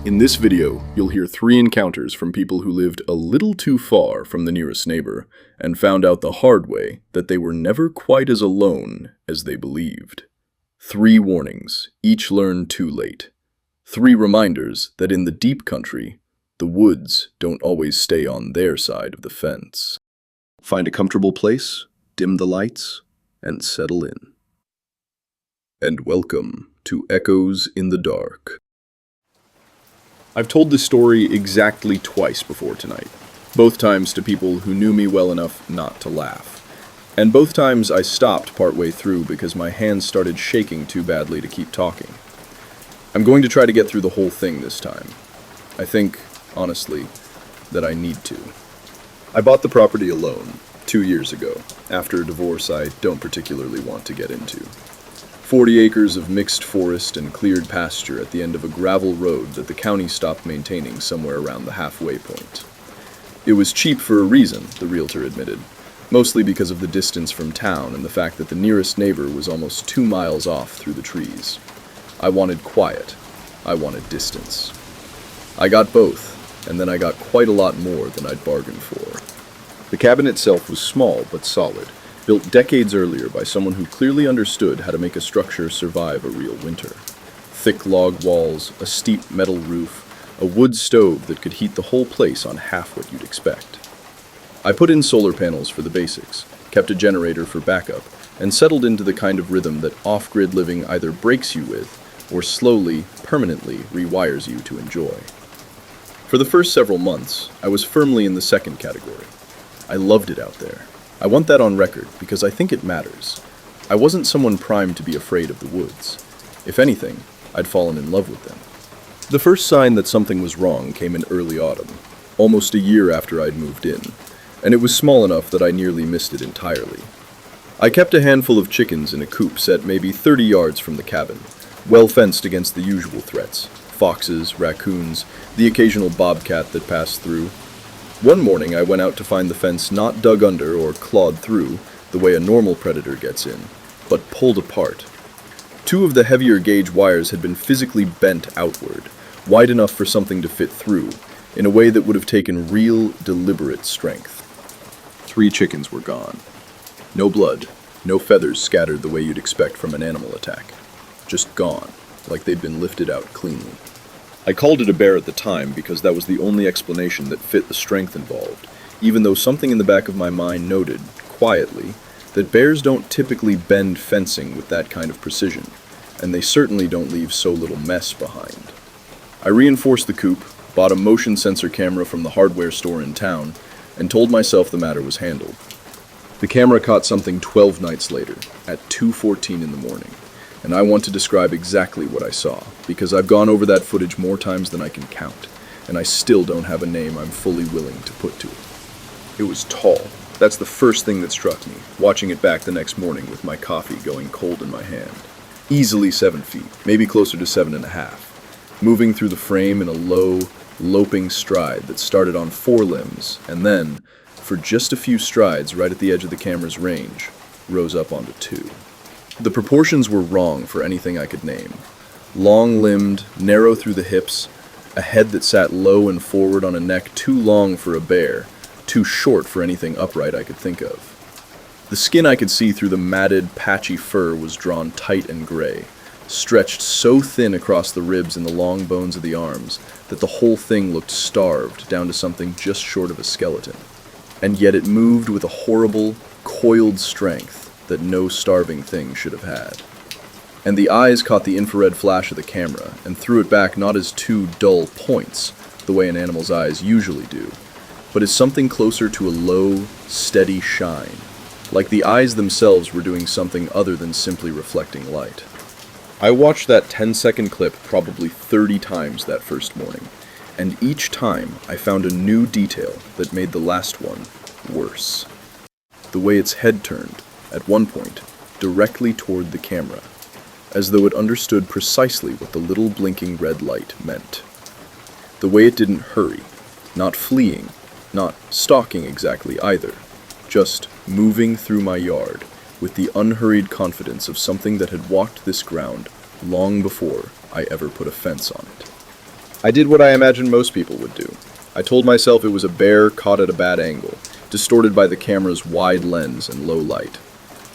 In this video, you'll hear 3 encounters from people who lived a little too far from the nearest neighbor and found out the hard way that they were never quite as alone as they believed. 3 warnings, each learned too late. 3 reminders that in the deep country, the woods don't always stay on their side of the fence. Find a comfortable place, dim the lights, and settle in. And welcome to Echoes in the Dark. I've told this story exactly twice before tonight, both times to people who knew me well enough not to laugh. And both times I stopped partway through because my hands started shaking too badly to keep talking. I'm going to try to get through the whole thing this time. I think, honestly, that I need to. I bought the property alone 2 years ago, after a divorce I don't particularly want to get into. 40 acres of mixed forest and cleared pasture at the end of a gravel road that the county stopped maintaining somewhere around the halfway point. It was cheap for a reason, the realtor admitted, mostly because of the distance from town and the fact that the nearest neighbor was almost 2 miles off through the trees. I wanted quiet. I wanted distance. I got both, and then I got quite a lot more than I'd bargained for. The cabin itself was small but solid, built decades earlier by someone who clearly understood how to make a structure survive a real winter. Thick log walls, a steep metal roof, a wood stove that could heat the whole place on half what you'd expect. I put in solar panels for the basics, kept a generator for backup, and settled into the kind of rhythm that off-grid living either breaks you with or slowly, permanently rewires you to enjoy. For the first several months, I was firmly in the second category. I loved it out there. I want that on record because I think it matters. I wasn't someone primed to be afraid of the woods. If anything, I'd fallen in love with them. The first sign that something was wrong came in early autumn, almost a year after I'd moved in, and it was small enough that I nearly missed it entirely. I kept a handful of chickens in a coop set maybe 30 yards from the cabin, well fenced against the usual threats: foxes, raccoons, the occasional bobcat that passed through. One morning I went out to find the fence not dug under or clawed through, the way a normal predator gets in, but pulled apart. 2 of the heavier gauge wires had been physically bent outward, wide enough for something to fit through, in a way that would have taken real, deliberate strength. 3 chickens were gone. No blood, no feathers scattered the way you'd expect from an animal attack. Just gone, like they'd been lifted out cleanly. I called it a bear at the time because that was the only explanation that fit the strength involved, even though something in the back of my mind noted, quietly, that bears don't typically bend fencing with that kind of precision, and they certainly don't leave so little mess behind. I reinforced the coop, bought a motion sensor camera from the hardware store in town, and told myself the matter was handled. The camera caught something 12 nights later, at 2:14 in the morning. And I want to describe exactly what I saw, because I've gone over that footage more times than I can count, and I still don't have a name I'm fully willing to put to it. It was tall. That's the first thing that struck me, watching it back the next morning with my coffee going cold in my hand. Easily 7 feet, maybe closer to 7.5, moving through the frame in a low, loping stride that started on 4 limbs, and then, for just a few strides right at the edge of the camera's range, rose up onto 2. The proportions were wrong for anything I could name. Long-limbed, narrow through the hips, a head that sat low and forward on a neck too long for a bear, too short for anything upright I could think of. The skin I could see through the matted, patchy fur was drawn tight and gray, stretched so thin across the ribs and the long bones of the arms that the whole thing looked starved down to something just short of a skeleton. And yet it moved with a horrible, coiled strength that no starving thing should have had. And the eyes caught the infrared flash of the camera and threw it back not as 2 dull points, the way an animal's eyes usually do, but as something closer to a low, steady shine, like the eyes themselves were doing something other than simply reflecting light. I watched that 10-second clip probably 30 times that first morning, and each time I found a new detail that made the last one worse. The way its head turned, at one point, directly toward the camera, as though it understood precisely what the little blinking red light meant. The way it didn't hurry, not fleeing, not stalking exactly either, just moving through my yard with the unhurried confidence of something that had walked this ground long before I ever put a fence on it. I did what I imagine most people would do. I told myself it was a bear caught at a bad angle, distorted by the camera's wide lens and low light.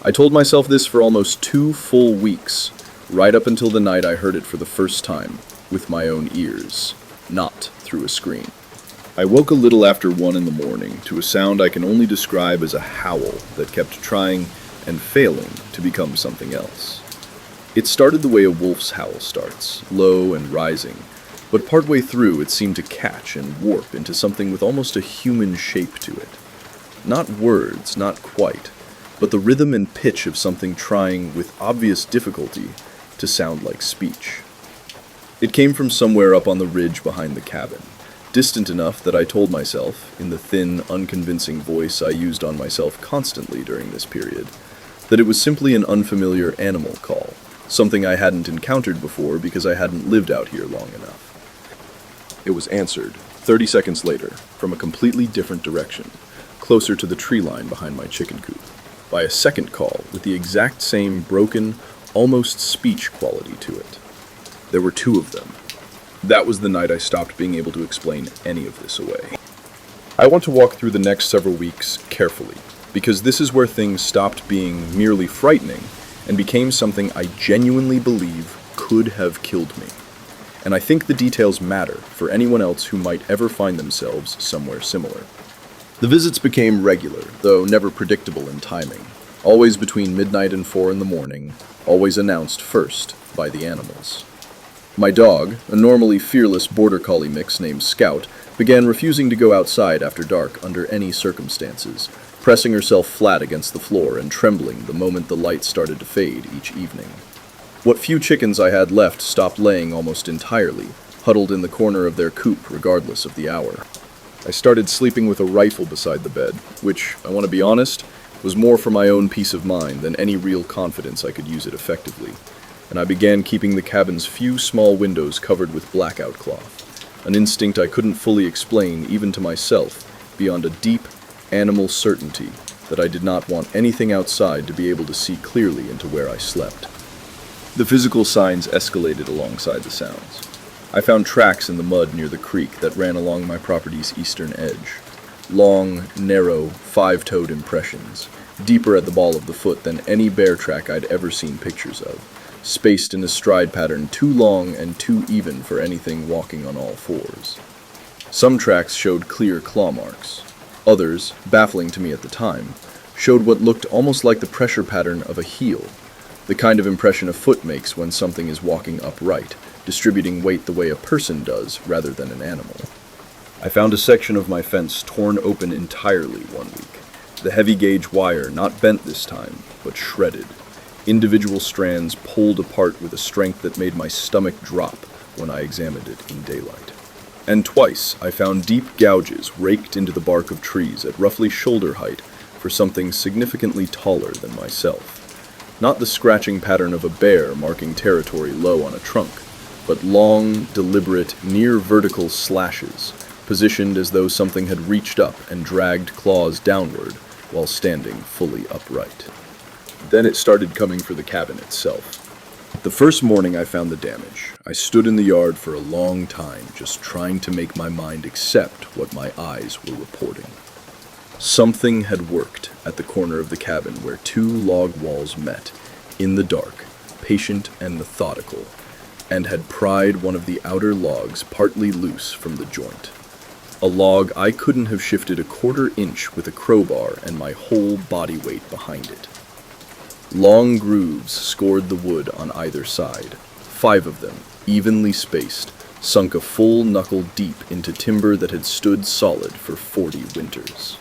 I told myself this for almost 2 full weeks, right up until the night I heard it for the first time, with my own ears, not through a screen. I woke a little after 1 in the morning to a sound I can only describe as a howl that kept trying and failing to become something else. It started the way a wolf's howl starts, low and rising, but partway through it seemed to catch and warp into something with almost a human shape to it. Not words, not quite, but the rhythm and pitch of something trying, with obvious difficulty, to sound like speech. It came from somewhere up on the ridge behind the cabin, distant enough that I told myself, in the thin, unconvincing voice I used on myself constantly during this period, that it was simply an unfamiliar animal call, something I hadn't encountered before because I hadn't lived out here long enough. It was answered, 30 seconds later, from a completely different direction, closer to the tree line behind my chicken coop, by a second call with the exact same broken, almost speech quality to it. There were 2 of them. That was the night I stopped being able to explain any of this away. I want to walk through the next several weeks carefully, because this is where things stopped being merely frightening and became something I genuinely believe could have killed me. And I think the details matter for anyone else who might ever find themselves somewhere similar. The visits became regular, though never predictable in timing, always between midnight and 4 in the morning, always announced first by the animals. My dog, a normally fearless border collie mix named Scout, began refusing to go outside after dark under any circumstances, pressing herself flat against the floor and trembling the moment the light started to fade each evening. What few chickens I had left stopped laying almost entirely, huddled in the corner of their coop regardless of the hour. I started sleeping with a rifle beside the bed, which, I want to be honest, was more for my own peace of mind than any real confidence I could use it effectively, and I began keeping the cabin's few small windows covered with blackout cloth, an instinct I couldn't fully explain even to myself, beyond a deep, animal certainty that I did not want anything outside to be able to see clearly into where I slept. The physical signs escalated alongside the sounds. I found tracks in the mud near the creek that ran along my property's eastern edge. Long, narrow, 5-toed impressions, deeper at the ball of the foot than any bear track I'd ever seen pictures of, spaced in a stride pattern too long and too even for anything walking on all 4s. Some tracks showed clear claw marks. Others, baffling to me at the time, showed what looked almost like the pressure pattern of a heel, the kind of impression a foot makes when something is walking upright, distributing weight the way a person does rather than an animal. I found a section of my fence torn open entirely one week, the heavy gauge wire not bent this time, but shredded, individual strands pulled apart with a strength that made my stomach drop when I examined it in daylight. And twice I found deep gouges raked into the bark of trees at roughly shoulder height for something significantly taller than myself. Not the scratching pattern of a bear marking territory low on a trunk, but long, deliberate, near-vertical slashes, positioned as though something had reached up and dragged claws downward while standing fully upright. Then it started coming for the cabin itself. The first morning I found the damage, I stood in the yard for a long time just trying to make my mind accept what my eyes were reporting. Something had worked at the corner of the cabin where 2 log walls met, in the dark, patient and methodical, and had pried one of the outer logs partly loose from the joint. A log I couldn't have shifted a 1/4 inch with a crowbar and my whole body weight behind it. Long grooves scored the wood on either side, 5 of them, evenly spaced, sunk a full knuckle deep into timber that had stood solid for 40 winters.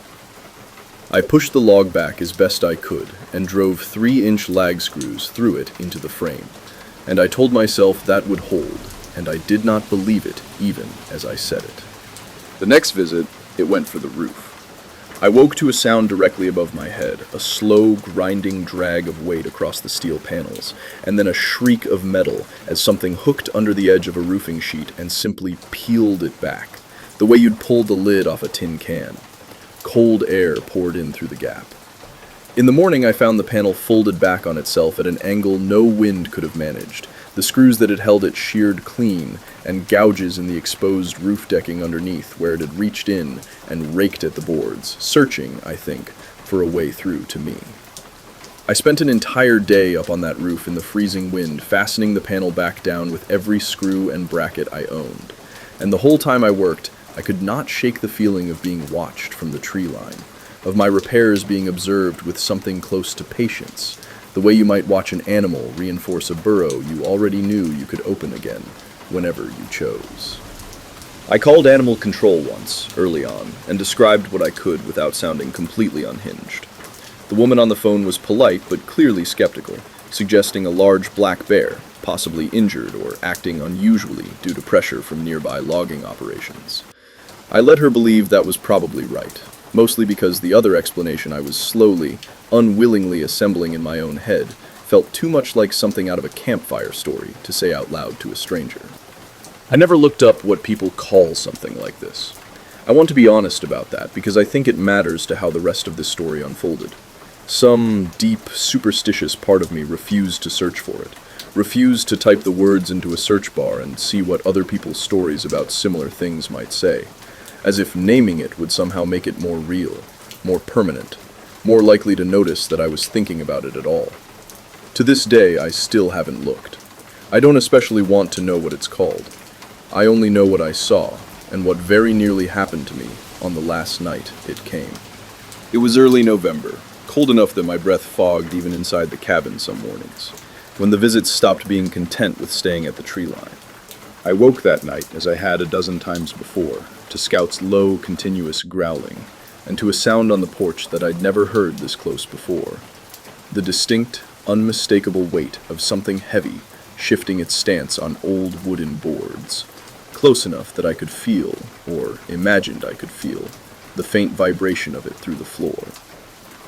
I pushed the log back as best I could and drove 3-inch lag screws through it into the frame, and I told myself that would hold, and I did not believe it even as I said it. The next visit, it went for the roof. I woke to a sound directly above my head, a slow, grinding drag of weight across the steel panels, and then a shriek of metal as something hooked under the edge of a roofing sheet and simply peeled it back, the way you'd pull the lid off a tin can. Cold air poured in through the gap. In the morning, I found the panel folded back on itself at an angle no wind could have managed, The screws that had held it sheared clean, and gouges in the exposed roof decking underneath where it had reached in and raked at the boards, searching, I think, for a way through to me. I spent an entire day up on that roof in the freezing wind, fastening the panel back down with every screw and bracket I owned. And the whole time I worked, I could not shake the feeling of being watched from the tree line, of my repairs being observed with something close to patience, the way you might watch an animal reinforce a burrow you already knew you could open again, whenever you chose. I called animal control once, early on, and described what I could without sounding completely unhinged. The woman on the phone was polite but clearly skeptical, suggesting a large black bear, possibly injured or acting unusually due to pressure from nearby logging operations. I let her believe that was probably right, mostly because the other explanation I was slowly, unwillingly assembling in my own head felt too much like something out of a campfire story to say out loud to a stranger. I never looked up what people call something like this. I want to be honest about that because I think it matters to how the rest of this story unfolded. Some deep, superstitious part of me refused to search for it, refused to type the words into a search bar and see what other people's stories about similar things might say, as if naming it would somehow make it more real, more permanent, more likely to notice that I was thinking about it at all. To this day, I still haven't looked. I don't especially want to know what it's called. I only know what I saw, and what very nearly happened to me on the last night it came. It was early November, cold enough that my breath fogged even inside the cabin some mornings, when the visits stopped being content with staying at the tree line. I woke that night, as I had a dozen times before, to Scout's low, continuous growling, and to a sound on the porch that I'd never heard this close before. The distinct, unmistakable weight of something heavy shifting its stance on old wooden boards, close enough that I could feel, or imagined I could feel, the faint vibration of it through the floor.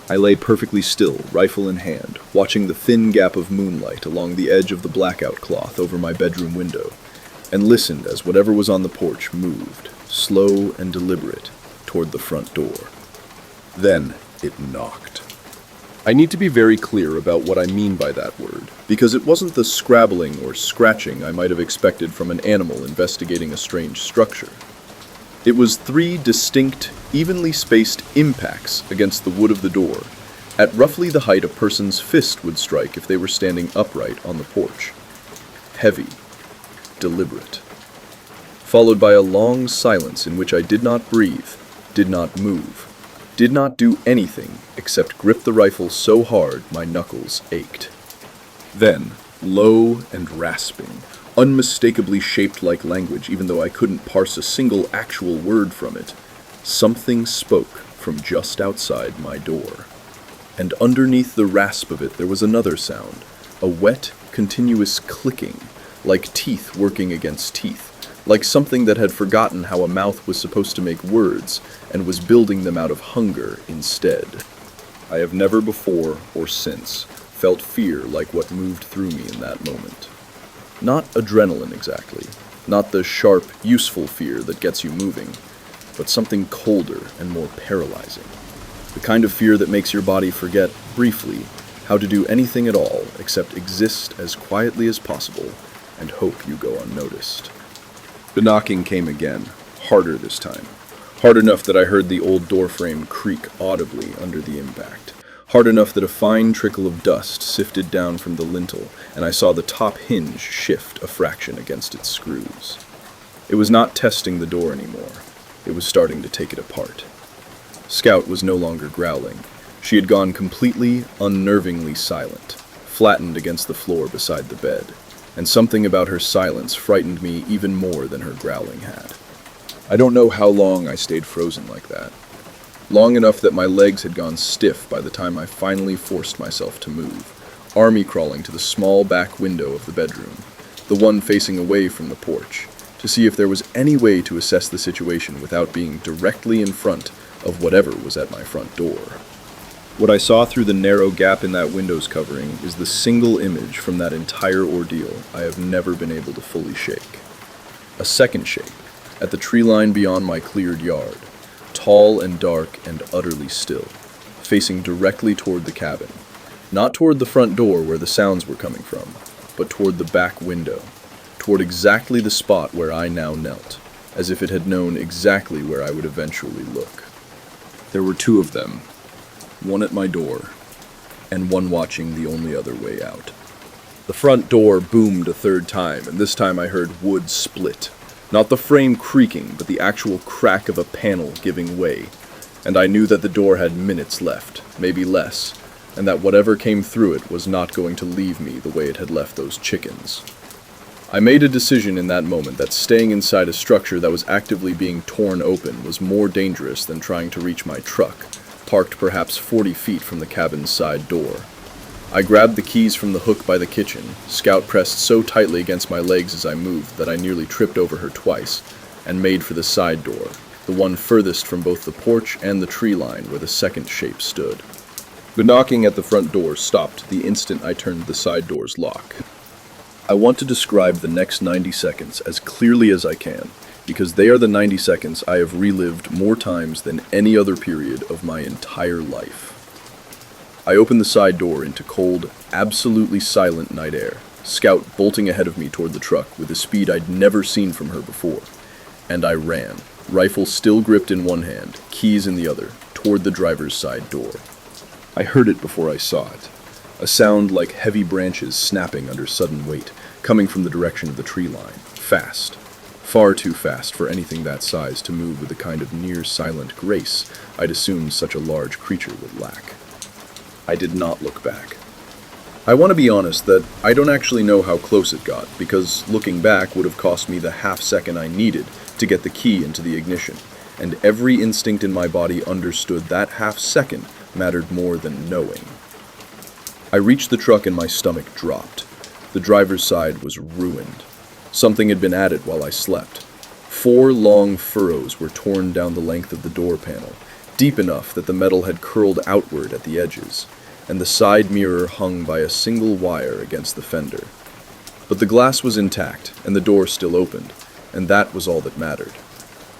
I lay perfectly still, rifle in hand, watching the thin gap of moonlight along the edge of the blackout cloth over my bedroom window, and listened as whatever was on the porch moved, slow and deliberate, toward the front door. Then it knocked. I need to be very clear about what I mean by that word, because it wasn't the scrabbling or scratching I might have expected from an animal investigating a strange structure. It was 3 distinct, evenly spaced impacts against the wood of the door, at roughly the height a person's fist would strike if they were standing upright on the porch. Heavy, deliberate. Followed by a long silence in which I did not breathe, did not move, did not do anything except grip the rifle so hard my knuckles ached. Then, low and rasping, unmistakably shaped like language even though I couldn't parse a single actual word from it, something spoke from just outside my door. And underneath the rasp of it there was another sound, a wet, continuous clicking, like teeth working against teeth, like something that had forgotten how a mouth was supposed to make words and was building them out of hunger instead. I have never before or since felt fear like what moved through me in that moment. Not adrenaline exactly, not the sharp, useful fear that gets you moving, but something colder and more paralyzing. The kind of fear that makes your body forget, briefly, how to do anything at all except exist as quietly as possible and hope you go unnoticed. The knocking came again, harder this time. Hard enough that I heard the old doorframe creak audibly under the impact. Hard enough that a fine trickle of dust sifted down from the lintel, and I saw the top hinge shift a fraction against its screws. It was not testing the door anymore. It was starting to take it apart. Scout was no longer growling. She had gone completely, unnervingly silent, flattened against the floor beside the bed, and something about her silence frightened me even more than her growling had. I don't know how long I stayed frozen like that. Long enough that my legs had gone stiff by the time I finally forced myself to move, army crawling to the small back window of the bedroom, the one facing away from the porch, to see if there was any way to assess the situation without being directly in front of whatever was at my front door. What I saw through the narrow gap in that window's covering is the single image from that entire ordeal I have never been able to fully shake. A second shape, at the tree line beyond my cleared yard, tall and dark and utterly still, facing directly toward the cabin, not toward the front door where the sounds were coming from, but toward the back window, toward exactly the spot where I now knelt, as if it had known exactly where I would eventually look. There were two of them, one at my door, and one watching the only other way out. The front door boomed a third time, and this time I heard wood split. Not the frame creaking, but the actual crack of a panel giving way. And I knew that the door had minutes left, maybe less, and that whatever came through it was not going to leave me the way it had left those chickens. I made a decision in that moment that staying inside a structure that was actively being torn open was more dangerous than trying to reach my truck, parked perhaps 40 feet from the cabin's side door. I grabbed the keys from the hook by the kitchen, Scout pressed so tightly against my legs as I moved that I nearly tripped over her twice, and made for the side door, the one furthest from both the porch and the tree line where the second shape stood. The knocking at the front door stopped the instant I turned the side door's lock. I want to describe the next 90 seconds as clearly as I can, because they are the 90 seconds I have relived more times than any other period of my entire life. I opened the side door into cold, absolutely silent night air, Scout bolting ahead of me toward the truck with a speed I'd never seen from her before. And I ran, rifle still gripped in one hand, keys in the other, toward the driver's side door. I heard it before I saw it, a sound like heavy branches snapping under sudden weight, coming from the direction of the tree line, fast. Far too fast for anything that size to move with the kind of near-silent grace I'd assumed such a large creature would lack. I did not look back. I want to be honest that I don't actually know how close it got, because looking back would have cost me the half second I needed to get the key into the ignition, and every instinct in my body understood that half second mattered more than knowing. I reached the truck and my stomach dropped. The driver's side was ruined. Something had been added while I slept. 4 long furrows were torn down the length of the door panel, deep enough that the metal had curled outward at the edges, and the side mirror hung by a single wire against the fender. But the glass was intact, and the door still opened, and that was all that mattered.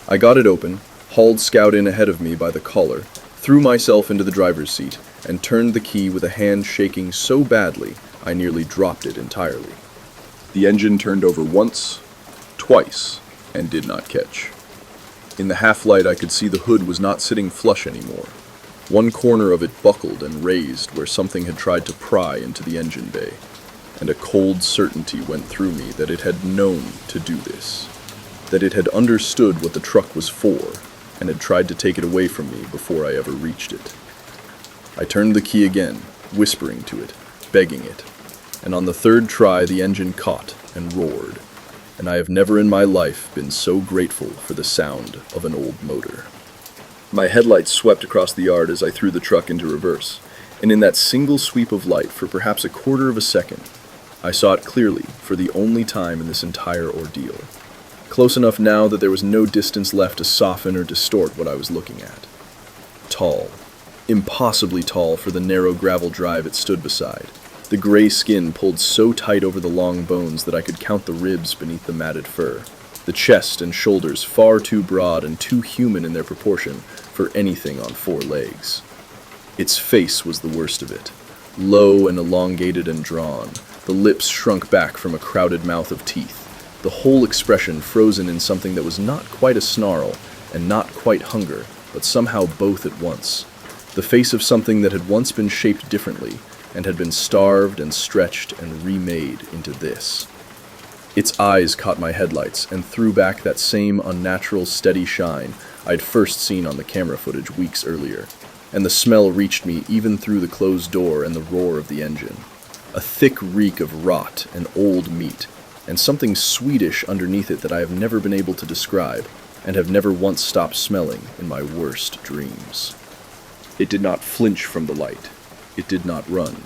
I got it open, hauled Scout in ahead of me by the collar, threw myself into the driver's seat, and turned the key with a hand shaking so badly I nearly dropped it entirely. The engine turned over once, twice, and did not catch. In the half-light I could see the hood was not sitting flush anymore. One corner of it buckled and raised where something had tried to pry into the engine bay, and a cold certainty went through me that it had known to do this, that it had understood what the truck was for, and had tried to take it away from me before I ever reached it. I turned the key again, whispering to it, begging it, and on the third try the engine caught and roared, and I have never in my life been so grateful for the sound of an old motor. My headlights swept across the yard as I threw the truck into reverse, and in that single sweep of light for perhaps a quarter of a second, I saw it clearly for the only time in this entire ordeal. Close enough now that there was no distance left to soften or distort what I was looking at. Tall, impossibly tall for the narrow gravel drive it stood beside. The gray skin pulled so tight over the long bones that I could count the ribs beneath the matted fur. The chest and shoulders far too broad and too human in their proportion for anything on 4 legs. Its face was the worst of it. Low and elongated and drawn, the lips shrunk back from a crowded mouth of teeth, the whole expression frozen in something that was not quite a snarl and not quite hunger, but somehow both at once. The face of something that had once been shaped differently and had been starved and stretched and remade into this. Its eyes caught my headlights and threw back that same unnatural, steady shine I'd first seen on the camera footage weeks earlier, and the smell reached me even through the closed door and the roar of the engine. A thick reek of rot and old meat, and something Swedish underneath it that I have never been able to describe, and have never once stopped smelling in my worst dreams. It did not flinch from the light. It did not run.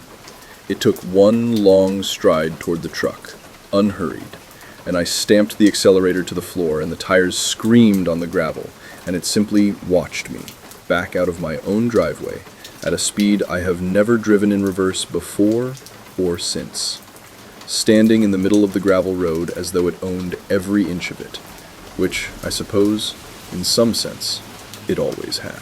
It took one long stride toward the truck, unhurried, and I stamped the accelerator to the floor, and the tires screamed on the gravel, and it simply watched me, back out of my own driveway, at a speed I have never driven in reverse before or since, standing in the middle of the gravel road as though it owned every inch of it, which, I suppose, in some sense, it always had.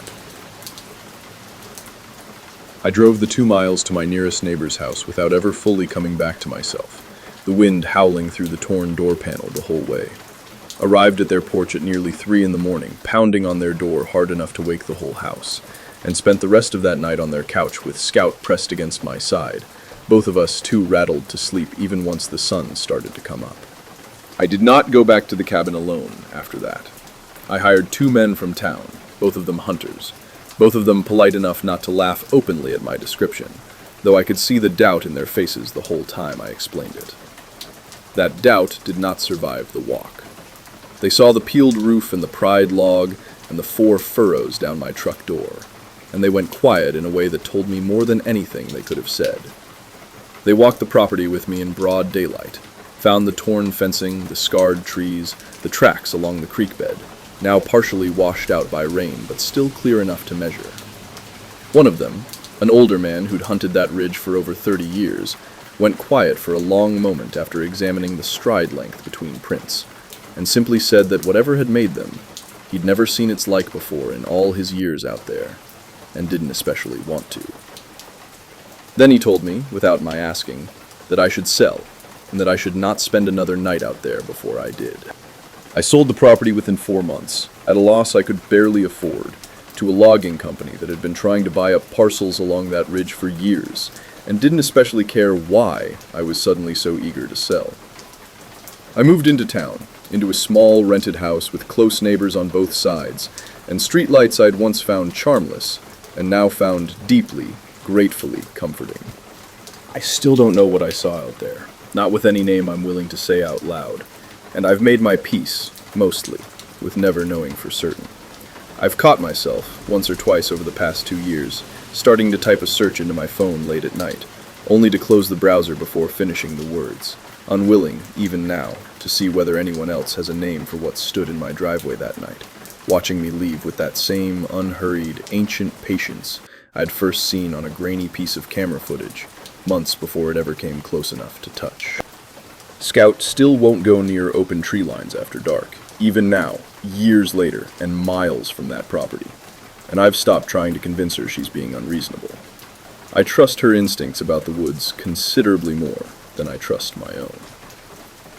I drove the 2 miles to my nearest neighbor's house without ever fully coming back to myself, the wind howling through the torn door panel the whole way. Arrived at their porch at nearly 3 in the morning, pounding on their door hard enough to wake the whole house, and spent the rest of that night on their couch with Scout pressed against my side, both of us too rattled to sleep even once the sun started to come up. I did not go back to the cabin alone after that. I hired 2 men from town, both of them hunters, both of them polite enough not to laugh openly at my description, though I could see the doubt in their faces the whole time I explained it. That doubt did not survive the walk. They saw the peeled roof and the pried log and the 4 furrows down my truck door, and they went quiet in a way that told me more than anything they could have said. They walked the property with me in broad daylight, found the torn fencing, the scarred trees, the tracks along the creek bed, now partially washed out by rain but still clear enough to measure. One of them, an older man who'd hunted that ridge for over 30 years, went quiet for a long moment after examining the stride length between prints, and simply said that whatever had made them, he'd never seen its like before in all his years out there, and didn't especially want to. Then he told me, without my asking, that I should sell, and that I should not spend another night out there before I did. I sold the property within 4 months, at a loss I could barely afford, to a logging company that had been trying to buy up parcels along that ridge for years, and didn't especially care why I was suddenly so eager to sell. I moved into town, into a small rented house with close neighbors on both sides, and streetlights I'd once found charmless, and now found deeply, gratefully comforting. I still don't know what I saw out there, not with any name I'm willing to say out loud, and I've made my peace, mostly, with never knowing for certain. I've caught myself, once or twice over the past 2 years, starting to type a search into my phone late at night, only to close the browser before finishing the words, unwilling, even now, to see whether anyone else has a name for what stood in my driveway that night, watching me leave with that same unhurried, ancient patience I'd first seen on a grainy piece of camera footage, months before it ever came close enough to touch. Scout still won't go near open tree lines after dark, even now, years later, and miles from that property, and I've stopped trying to convince her she's being unreasonable. I trust her instincts about the woods considerably more than I trust my own.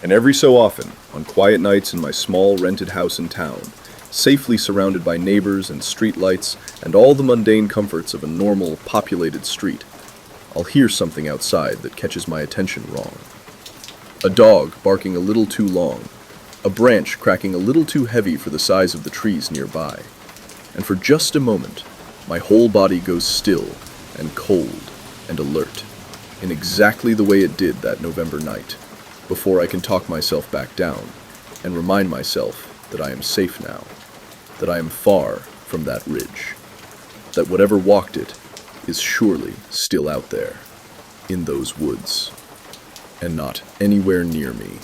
And every so often, on quiet nights in my small rented house in town, safely surrounded by neighbors and streetlights and all the mundane comforts of a normal, populated street, I'll hear something outside that catches my attention wrong. A dog barking a little too long, a branch cracking a little too heavy for the size of the trees nearby, and for just a moment, my whole body goes still and cold and alert, in exactly the way it did that November night, before I can talk myself back down and remind myself that I am safe now, that I am far from that ridge, that whatever walked it is surely still out there, in those woods, and not anywhere near me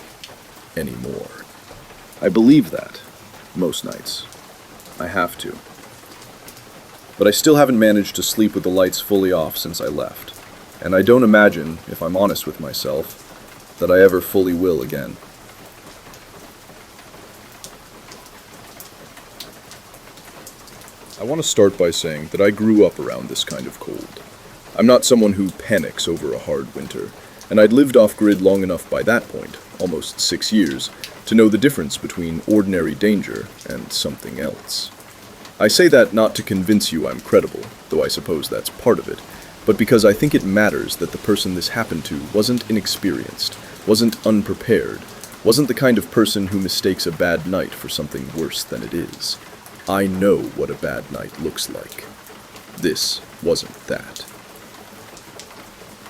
anymore. I believe that, most nights. I have to. But I still haven't managed to sleep with the lights fully off since I left, and I don't imagine, if I'm honest with myself, that I ever fully will again. I want to start by saying that I grew up around this kind of cold. I'm not someone who panics over a hard winter, and I'd lived off-grid long enough by that point, almost 6 years, to know the difference between ordinary danger and something else. I say that not to convince you I'm credible, though I suppose that's part of it, but because I think it matters that the person this happened to wasn't inexperienced, wasn't unprepared, wasn't the kind of person who mistakes a bad night for something worse than it is. I know what a bad night looks like. This wasn't that.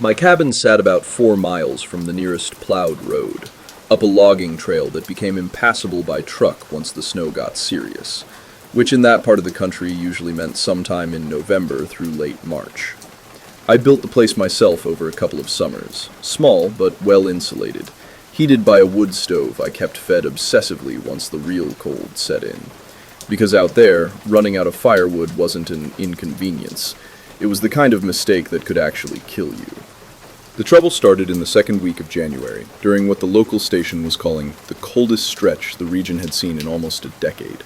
My cabin sat about 4 miles from the nearest plowed road, up a logging trail that became impassable by truck once the snow got serious, which in that part of the country usually meant sometime in November through late March. I built the place myself over a couple of summers, small but well insulated, heated by a wood stove I kept fed obsessively once the real cold set in. Because out there, running out of firewood wasn't an inconvenience. It was the kind of mistake that could actually kill you. The trouble started in the second week of January, during what the local station was calling the coldest stretch the region had seen in almost a decade.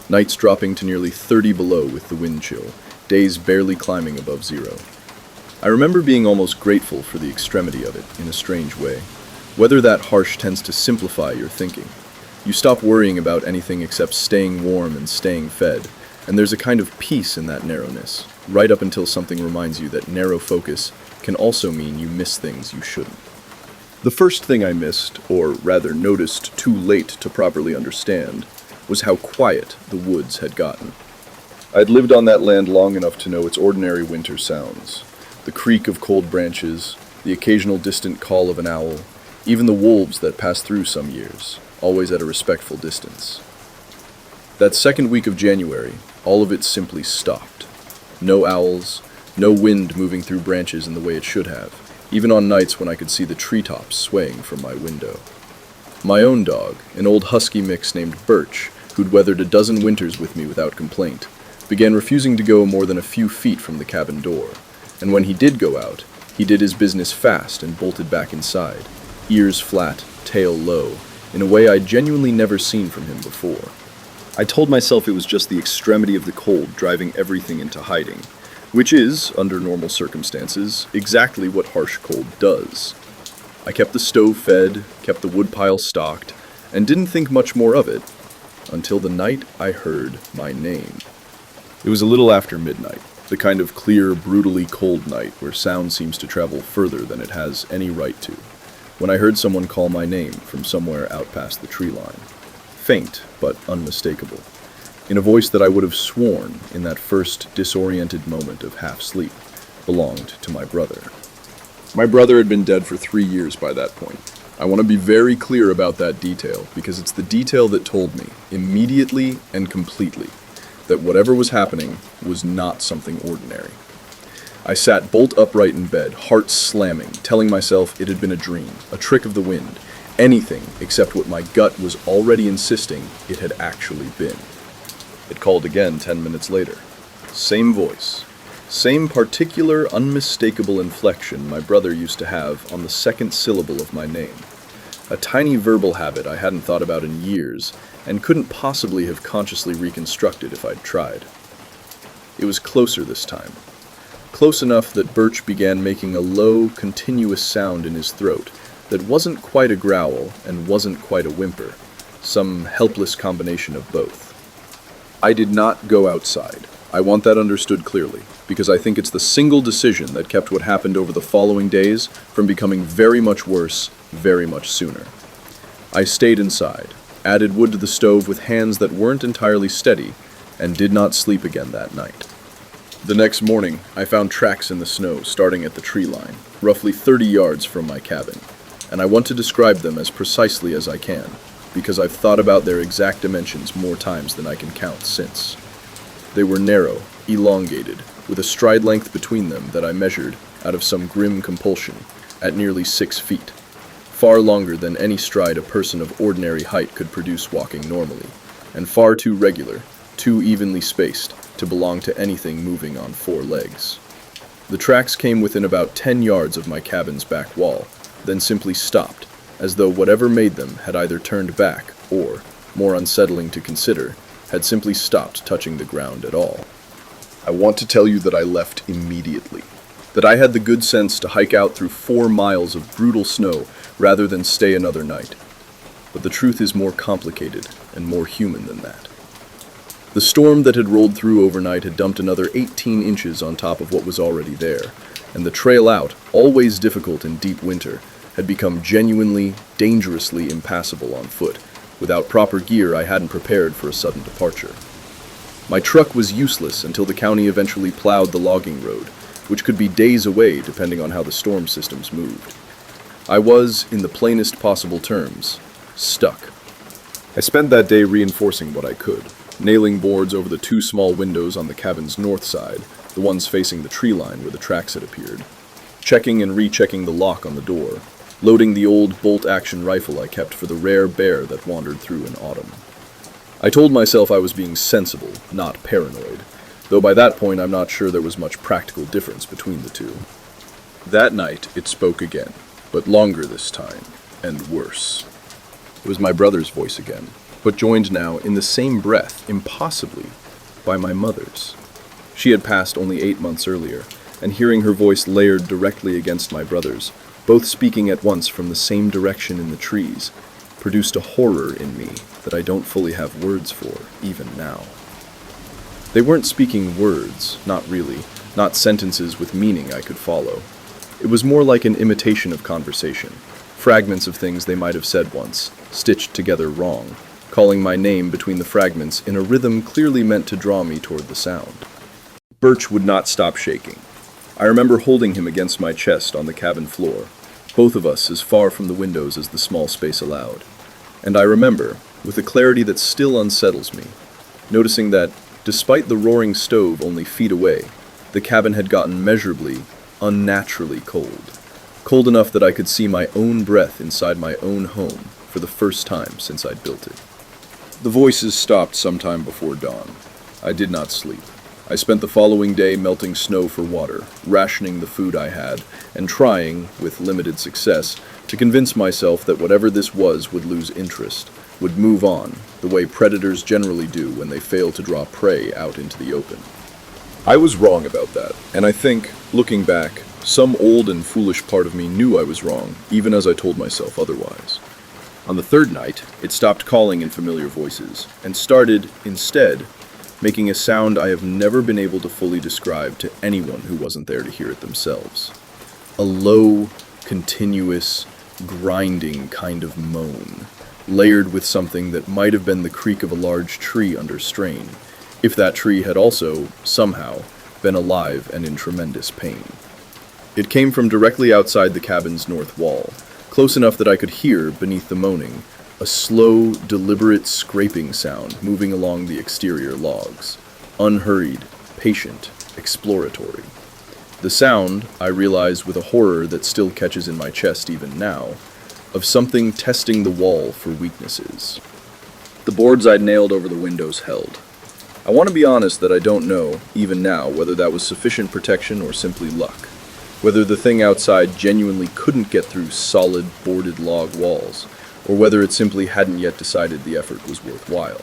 Nights dropping to nearly 30 below with the wind chill, days barely climbing above zero. I remember being almost grateful for the extremity of it, in a strange way. Weather that harsh tends to simplify your thinking. You stop worrying about anything except staying warm and staying fed, and there's a kind of peace in that narrowness, right up until something reminds you that narrow focus can also mean you miss things you shouldn't. The first thing I missed, or rather noticed too late to properly understand, was how quiet the woods had gotten. I'd lived on that land long enough to know its ordinary winter sounds. The creak of cold branches, the occasional distant call of an owl, even the wolves that passed through some years, always at a respectful distance. That second week of January, all of it simply stopped. No owls, no wind moving through branches in the way it should have, even on nights when I could see the treetops swaying from my window. My own dog, an old husky mix named Birch, who'd weathered a dozen winters with me without complaint, began refusing to go more than a few feet from the cabin door, and when he did go out, he did his business fast and bolted back inside, ears flat, tail low, in a way I'd genuinely never seen from him before. I told myself it was just the extremity of the cold driving everything into hiding, which is, under normal circumstances, exactly what harsh cold does. I kept the stove fed, kept the woodpile stocked, and didn't think much more of it, until the night I heard my name. It was a little after midnight, the kind of clear, brutally cold night where sound seems to travel further than it has any right to, when I heard someone call my name from somewhere out past the tree line. Faint, but unmistakable, in a voice that I would have sworn, in that first disoriented moment of half-sleep, belonged to my brother. My brother had been dead for 3 years by that point. I want to be very clear about that detail, because it's the detail that told me, immediately and completely, that whatever was happening was not something ordinary. I sat bolt upright in bed, heart slamming, telling myself it had been a dream, a trick of the wind, anything except what my gut was already insisting it had actually been. It called again 10 minutes later. Same voice. Same particular, unmistakable inflection my brother used to have on the second syllable of my name. A tiny verbal habit I hadn't thought about in years, and couldn't possibly have consciously reconstructed if I'd tried. It was closer this time. Close enough that Birch began making a low, continuous sound in his throat that wasn't quite a growl and wasn't quite a whimper, some helpless combination of both. I did not go outside. I want that understood clearly, because I think it's the single decision that kept what happened over the following days from becoming very much worse, very much sooner. I stayed inside, added wood to the stove with hands that weren't entirely steady, and did not sleep again that night. The next morning, I found tracks in the snow starting at the tree line, roughly 30 yards from my cabin, and I want to describe them as precisely as I can, because I've thought about their exact dimensions more times than I can count since. They were narrow, elongated, with a stride length between them that I measured, out of some grim compulsion, at nearly 6 feet, far longer than any stride a person of ordinary height could produce walking normally, and far too regular, too evenly spaced, to belong to anything moving on 4 legs. The tracks came within about 10 yards of my cabin's back wall, then simply stopped, as though whatever made them had either turned back or, more unsettling to consider, had simply stopped touching the ground at all. I want to tell you that I left immediately, that I had the good sense to hike out through 4 miles of brutal snow rather than stay another night. But the truth is more complicated and more human than that. The storm that had rolled through overnight had dumped another 18 inches on top of what was already there, and the trail out, always difficult in deep winter, had become genuinely, dangerously impassable on foot. Without proper gear, I hadn't prepared for a sudden departure. My truck was useless until the county eventually plowed the logging road, which could be days away depending on how the storm systems moved. I was, in the plainest possible terms, stuck. I spent that day reinforcing what I could, nailing boards over the 2 small windows on the cabin's north side, the ones facing the tree line where the tracks had appeared, checking and rechecking the lock on the door, loading the old bolt-action rifle I kept for the rare bear that wandered through in autumn. I told myself I was being sensible, not paranoid, though by that point I'm not sure there was much practical difference between the two. That night it spoke again, but longer this time, and worse. It was my brother's voice again, but joined now, in the same breath, impossibly, by my mother's. She had passed only 8 months earlier, and hearing her voice layered directly against my brother's, both speaking at once from the same direction in the trees, produced a horror in me that I don't fully have words for, even now. They weren't speaking words, not really, not sentences with meaning I could follow. It was more like an imitation of conversation, fragments of things they might have said once, stitched together wrong, calling my name between the fragments in a rhythm clearly meant to draw me toward the sound. Birch would not stop shaking. I remember holding him against my chest on the cabin floor, both of us as far from the windows as the small space allowed. And I remember, with a clarity that still unsettles me, noticing that, despite the roaring stove only feet away, the cabin had gotten measurably, unnaturally cold. Cold enough that I could see my own breath inside my own home for the first time since I'd built it. The voices stopped sometime before dawn. I did not sleep. I spent the following day melting snow for water, rationing the food I had, and trying, with limited success, to convince myself that whatever this was would lose interest, would move on, the way predators generally do when they fail to draw prey out into the open. I was wrong about that, and I think, looking back, some old and foolish part of me knew I was wrong, even as I told myself otherwise. On the third night, it stopped calling in familiar voices, and started, instead, making a sound I have never been able to fully describe to anyone who wasn't there to hear it themselves. A low, continuous, grinding kind of moan, layered with something that might have been the creak of a large tree under strain, if that tree had also, somehow, been alive and in tremendous pain. It came from directly outside the cabin's north wall, close enough that I could hear, beneath the moaning, a slow, deliberate scraping sound moving along the exterior logs, unhurried, patient, exploratory. The sound, I realized with a horror that still catches in my chest even now, of something testing the wall for weaknesses. The boards I'd nailed over the windows held. I want to be honest that I don't know, even now, whether that was sufficient protection or simply luck, whether the thing outside genuinely couldn't get through solid, boarded log walls, or whether it simply hadn't yet decided the effort was worthwhile.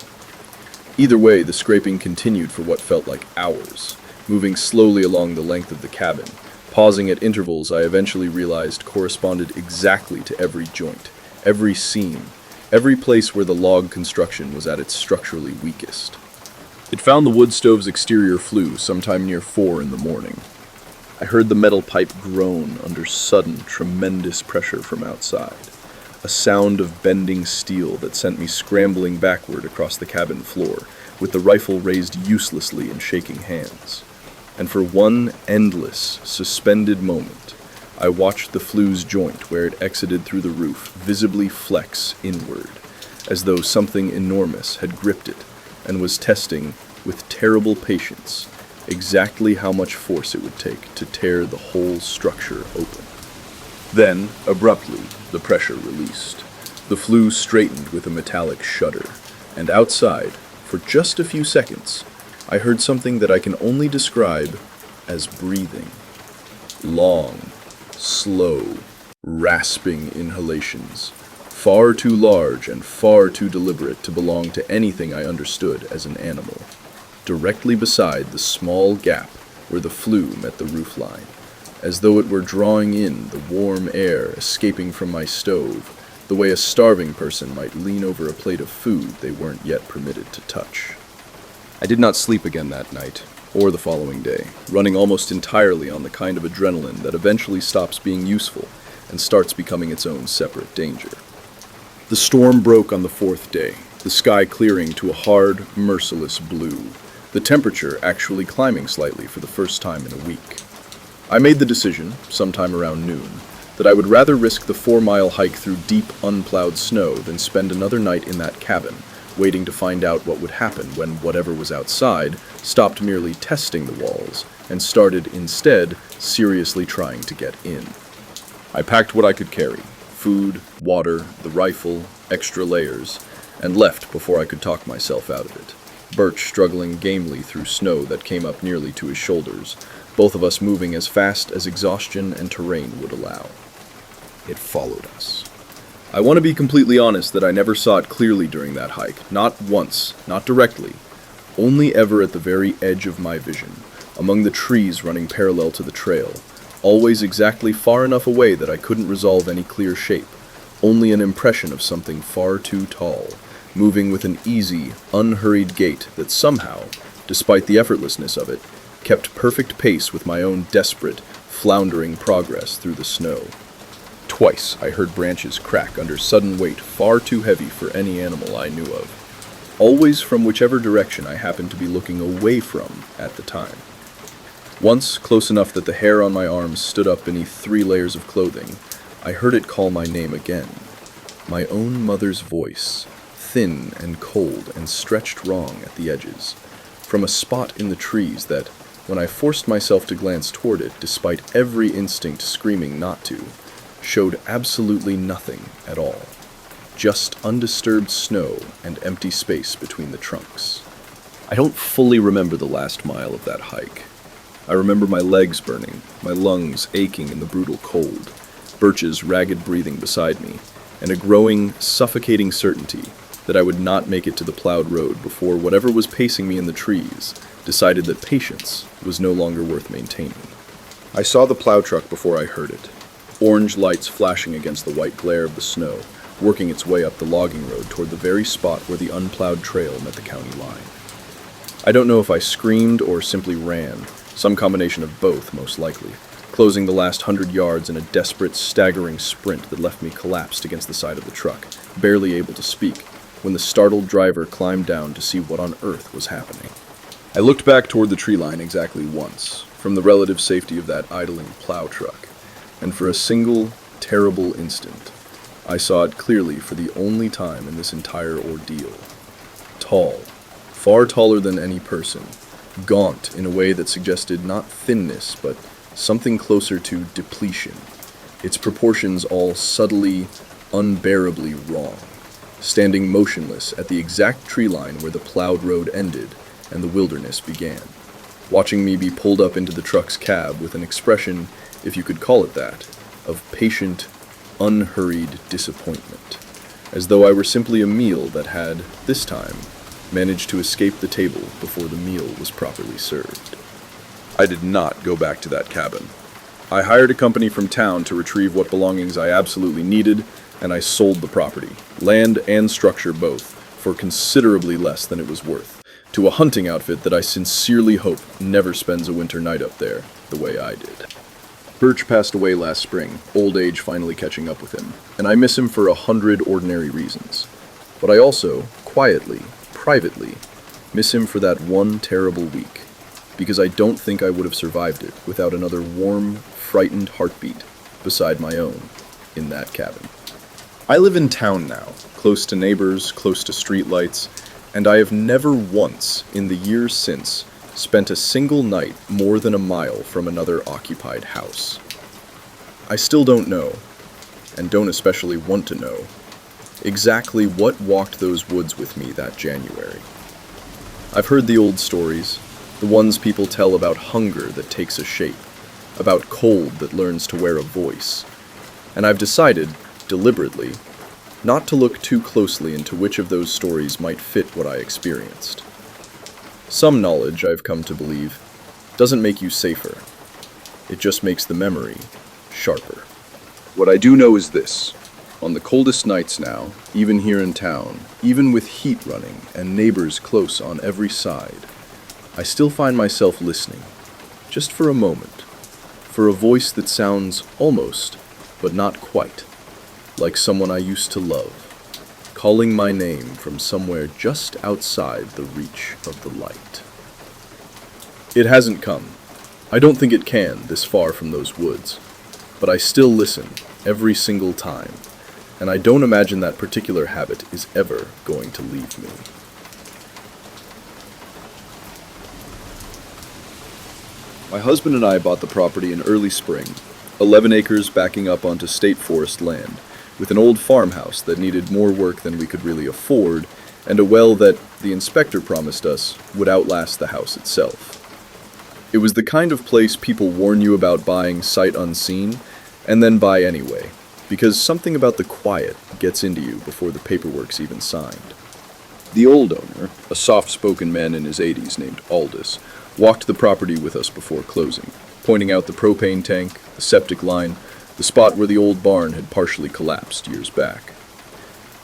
Either way, the scraping continued for what felt like hours, moving slowly along the length of the cabin, pausing at intervals I eventually realized corresponded exactly to every joint, every seam, every place where the log construction was at its structurally weakest. It found the wood stove's exterior flue sometime near 4 in the morning. I heard the metal pipe groan under sudden, tremendous pressure from outside, a sound of bending steel that sent me scrambling backward across the cabin floor, with the rifle raised uselessly in shaking hands. And for one endless, suspended moment, I watched the flue's joint where it exited through the roof visibly flex inward, as though something enormous had gripped it and was testing, with terrible patience, exactly how much force it would take to tear the whole structure open. Then, abruptly, the pressure released. The flue straightened with a metallic shudder, and outside, for just a few seconds, I heard something that I can only describe as breathing. Long, slow, rasping inhalations, far too large and far too deliberate to belong to anything I understood as an animal, directly beside the small gap where the flue met the roofline, as though it were drawing in the warm air escaping from my stove, the way a starving person might lean over a plate of food they weren't yet permitted to touch. I did not sleep again that night, or the following day, running almost entirely on the kind of adrenaline that eventually stops being useful and starts becoming its own separate danger. The storm broke on the 4th day, the sky clearing to a hard, merciless blue, the temperature actually climbing slightly for the first time in a week. I made the decision, sometime around noon, that I would rather risk the 4-mile hike through deep, unplowed snow than spend another night in that cabin, waiting to find out what would happen when whatever was outside stopped merely testing the walls and started, instead, seriously trying to get in. I packed what I could carry, food, water, the rifle, extra layers, and left before I could talk myself out of it. Birch struggling gamely through snow that came up nearly to his shoulders, both of us moving as fast as exhaustion and terrain would allow. It followed us. I want to be completely honest that I never saw it clearly during that hike, not once, not directly, only ever at the very edge of my vision, among the trees running parallel to the trail, always exactly far enough away that I couldn't resolve any clear shape, only an impression of something far too tall, moving with an easy, unhurried gait that somehow, despite the effortlessness of it, kept perfect pace with my own desperate, floundering progress through the snow. Twice I heard branches crack under sudden weight far too heavy for any animal I knew of, always from whichever direction I happened to be looking away from at the time. Once, close enough that the hair on my arms stood up beneath 3 layers of clothing, I heard it call my name again. My own mother's voice, thin and cold and stretched wrong at the edges, from a spot in the trees that, when I forced myself to glance toward it despite every instinct screaming not to, showed absolutely nothing at all. Just undisturbed snow and empty space between the trunks. I don't fully remember the last mile of that hike. I remember my legs burning, my lungs aching in the brutal cold, Birch's ragged breathing beside me, and a growing, suffocating certainty that I would not make it to the plowed road before whatever was pacing me in the trees decided that patience was no longer worth maintaining. I saw the plow truck before I heard it, orange lights flashing against the white glare of the snow, working its way up the logging road toward the very spot where the unplowed trail met the county line. I don't know if I screamed or simply ran, some combination of both most likely, closing the last 100 yards in a desperate, staggering sprint that left me collapsed against the side of the truck, barely able to speak, when the startled driver climbed down to see what on earth was happening. I looked back toward the tree line exactly once, from the relative safety of that idling plow truck, and for a single, terrible instant, I saw it clearly for the only time in this entire ordeal. Tall, far taller than any person, gaunt in a way that suggested not thinness, but something closer to depletion, its proportions all subtly, unbearably wrong, standing motionless at the exact tree line where the plowed road ended and the wilderness began, watching me be pulled up into the truck's cab with an expression, if you could call it that, of patient, unhurried disappointment, as though I were simply a meal that had, this time, managed to escape the table before the meal was properly served. I did not go back to that cabin. I hired a company from town to retrieve what belongings I absolutely needed, and I sold the property, land and structure both, for considerably less than it was worth, to a hunting outfit that I sincerely hope never spends a winter night up there the way I did. Birch passed away last spring, old age finally catching up with him, and I miss him for 100 ordinary reasons. But I also, quietly, privately, miss him for that one terrible week, because I don't think I would have survived it without another warm, frightened heartbeat beside my own in that cabin. I live in town now, close to neighbors, close to streetlights, and I have never once, in the years since, spent a single night more than a mile from another occupied house. I still don't know, and don't especially want to know, exactly what walked those woods with me that January. I've heard the old stories, the ones people tell about hunger that takes a shape, about cold that learns to wear a voice, and I've decided, deliberately, not to look too closely into which of those stories might fit what I experienced. Some knowledge, I've come to believe, doesn't make you safer. It just makes the memory sharper. What I do know is this. On the coldest nights now, even here in town, even with heat running and neighbors close on every side, I still find myself listening, just for a moment, for a voice that sounds almost, but not quite, like someone I used to love, calling my name from somewhere just outside the reach of the light. It hasn't come. I don't think it can, this far from those woods, but I still listen every single time. And I don't imagine that particular habit is ever going to leave me. My husband and I bought the property in early spring, 11 acres backing up onto state forest land, with an old farmhouse that needed more work than we could really afford, and a well that, the inspector promised us, would outlast the house itself. It was the kind of place people warn you about buying sight unseen, and then buy anyway, because something about the quiet gets into you before the paperwork's even signed. The old owner, a soft-spoken man in his 80s named Aldous, walked the property with us before closing, pointing out the propane tank, the septic line, the spot where the old barn had partially collapsed years back.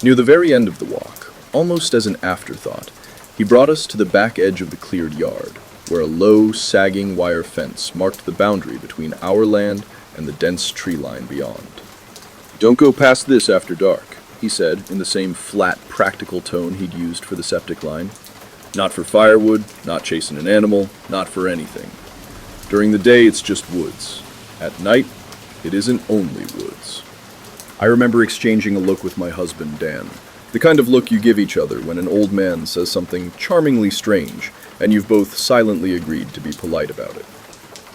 Near the very end of the walk, almost as an afterthought, he brought us to the back edge of the cleared yard, where a low, sagging wire fence marked the boundary between our land and the dense tree line beyond. "Don't go past this after dark," he said in the same flat, practical tone he'd used for the septic line. "Not for firewood, not chasing an animal, not for anything. During the day, it's just woods. At night, it isn't only woods." I remember exchanging a look with my husband, Dan. The kind of look you give each other when an old man says something charmingly strange, and you've both silently agreed to be polite about it.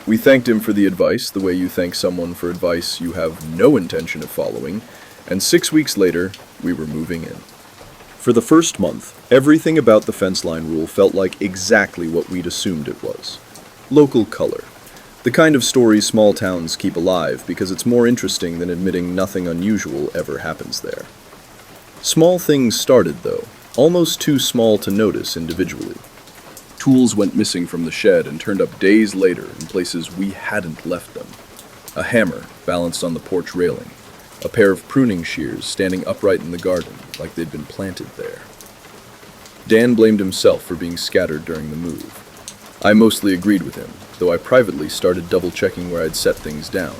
We thanked him for the advice, the way you thank someone for advice you have no intention of following, and 6 weeks later, we were moving in. For the first month, everything about the fence line rule felt like exactly what we'd assumed it was. Local color. The kind of story small towns keep alive because it's more interesting than admitting nothing unusual ever happens there. Small things started, though, almost too small to notice individually. Tools went missing from the shed and turned up days later in places we hadn't left them. A hammer balanced on the porch railing. A pair of pruning shears standing upright in the garden like they'd been planted there. Dan blamed himself for being scattered during the move. I mostly agreed with him, though I privately started double-checking where I'd set things down,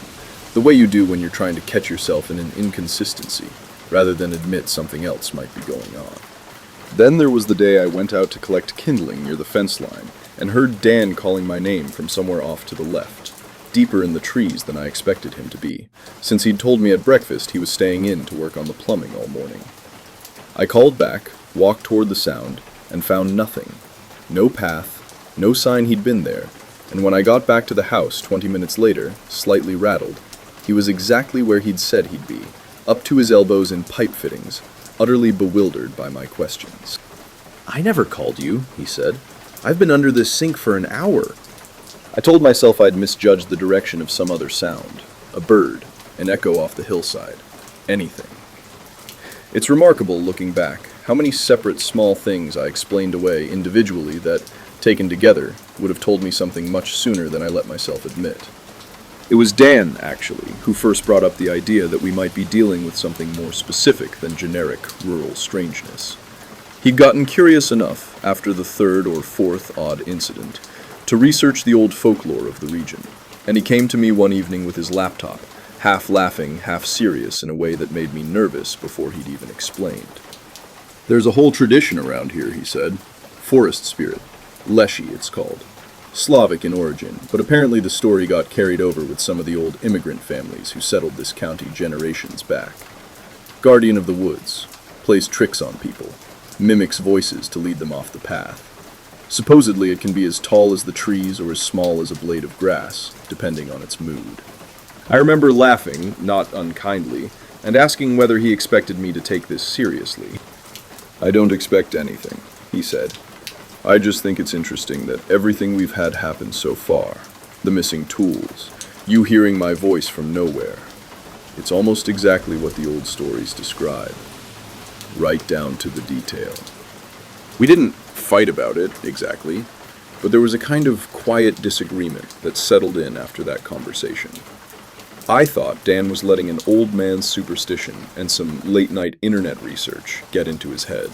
the way you do when you're trying to catch yourself in an inconsistency, rather than admit something else might be going on. Then there was the day I went out to collect kindling near the fence line, and heard Dan calling my name from somewhere off to the left, deeper in the trees than I expected him to be, since he'd told me at breakfast he was staying in to work on the plumbing all morning. I called back, walked toward the sound, and found nothing. No path, no sign he'd been there, and when I got back to the house 20 minutes later, slightly rattled, he was exactly where he'd said he'd be, up to his elbows in pipe fittings, utterly bewildered by my questions. "I never called you," he said. "I've been under this sink for an hour." I told myself I'd misjudged the direction of some other sound. A bird, an echo off the hillside, anything. It's remarkable, looking back, how many separate small things I explained away individually that, taken together, would have told me something much sooner than I let myself admit. It was Dan, actually, who first brought up the idea that we might be dealing with something more specific than generic rural strangeness. He'd gotten curious enough, after the third or fourth odd incident, to research the old folklore of the region, and he came to me one evening with his laptop, half laughing, half serious in a way that made me nervous before he'd even explained. "There's a whole tradition around here," he said. "Forest spirit. Leshy, it's called. Slavic in origin, but apparently the story got carried over with some of the old immigrant families who settled this county generations back. Guardian of the woods, plays tricks on people, mimics voices to lead them off the path. Supposedly it can be as tall as the trees or as small as a blade of grass, depending on its mood." I remember laughing, not unkindly, and asking whether he expected me to take this seriously. "I don't expect anything," he said. "I just think it's interesting that everything we've had happen so far, the missing tools, you hearing my voice from nowhere, it's almost exactly what the old stories describe, right down to the detail." We didn't fight about it, exactly, but there was a kind of quiet disagreement that settled in after that conversation. I thought Dan was letting an old man's superstition and some late-night internet research get into his head.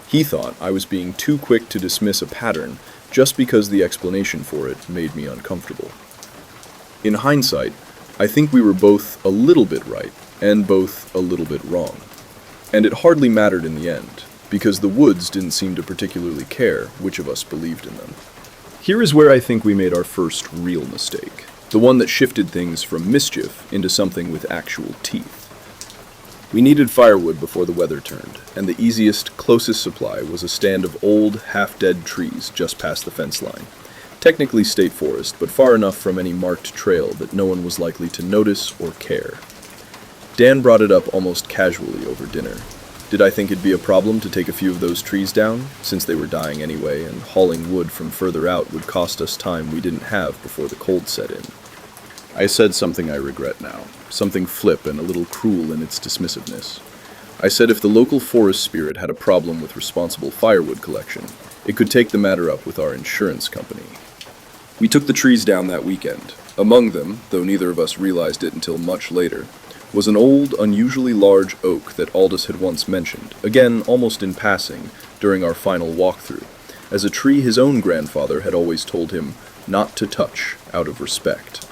He thought I was being too quick to dismiss a pattern just because the explanation for it made me uncomfortable. In hindsight, I think we were both a little bit right and both a little bit wrong. And it hardly mattered in the end, because the woods didn't seem to particularly care which of us believed in them. Here is where I think we made our first real mistake, the one that shifted things from mischief into something with actual teeth. We needed firewood before the weather turned, and the easiest, closest supply was a stand of old, half-dead trees just past the fence line. Technically state forest, but far enough from any marked trail that no one was likely to notice or care. Dan brought it up almost casually over dinner. Did I think it'd be a problem to take a few of those trees down, since they were dying anyway, and hauling wood from further out would cost us time we didn't have before the cold set in? I said something I regret now, something flip and a little cruel in its dismissiveness. I said if the local forest spirit had a problem with responsible firewood collection, it could take the matter up with our insurance company. We took the trees down that weekend, Among them, though neither of us realized it until much later, was an old, unusually large oak that Aldous had once mentioned, again almost in passing, during our final walkthrough, as a tree his own grandfather had always told him not to touch out of respect.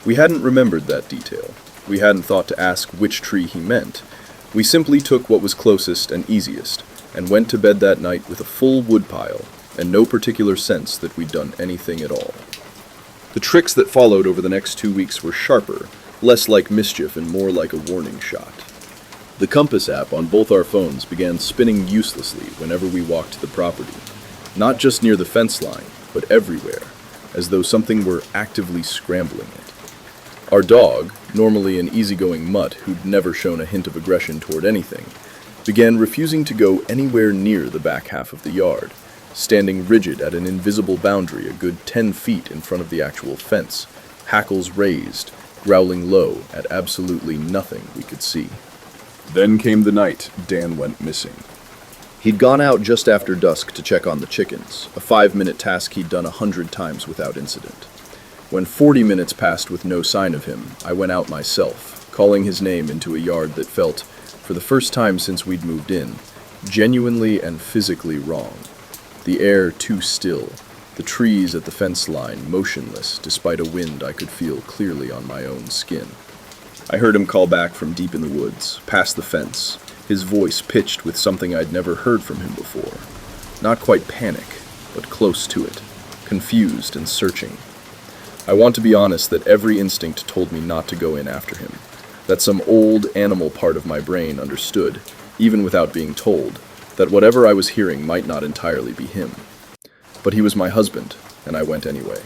We hadn't remembered that detail. We hadn't thought to ask which tree he meant. We simply took what was closest and easiest, and went to bed that night with a full woodpile, and no particular sense that we'd done anything at all. The tricks that followed over the next 2 weeks were sharper, less like mischief and more like a warning shot. The compass app on both our phones began spinning uselessly whenever we walked the property, not just near the fence line, but everywhere, as though something were actively scrambling it. Our dog, normally an easygoing mutt who'd never shown a hint of aggression toward anything, began refusing to go anywhere near the back half of the yard, standing rigid at an invisible boundary a good 10 feet in front of the actual fence, hackles raised, growling low at absolutely nothing we could see. Then came the night Dan went missing. He'd gone out just after dusk to check on the chickens, a 5-minute task he'd done 100 times without incident. When 40 minutes passed with no sign of him, I went out myself, calling his name into a yard that felt, for the first time since we'd moved in, genuinely and physically wrong. The air too still, the trees at the fence line motionless despite a wind I could feel clearly on my own skin. I heard him call back from deep in the woods, past the fence, his voice pitched with something I'd never heard from him before. Not quite panic, but close to it, confused and searching. I want to be honest that every instinct told me not to go in after him, that some old animal part of my brain understood, even without being told, that whatever I was hearing might not entirely be him. But he was my husband, and I went anyway.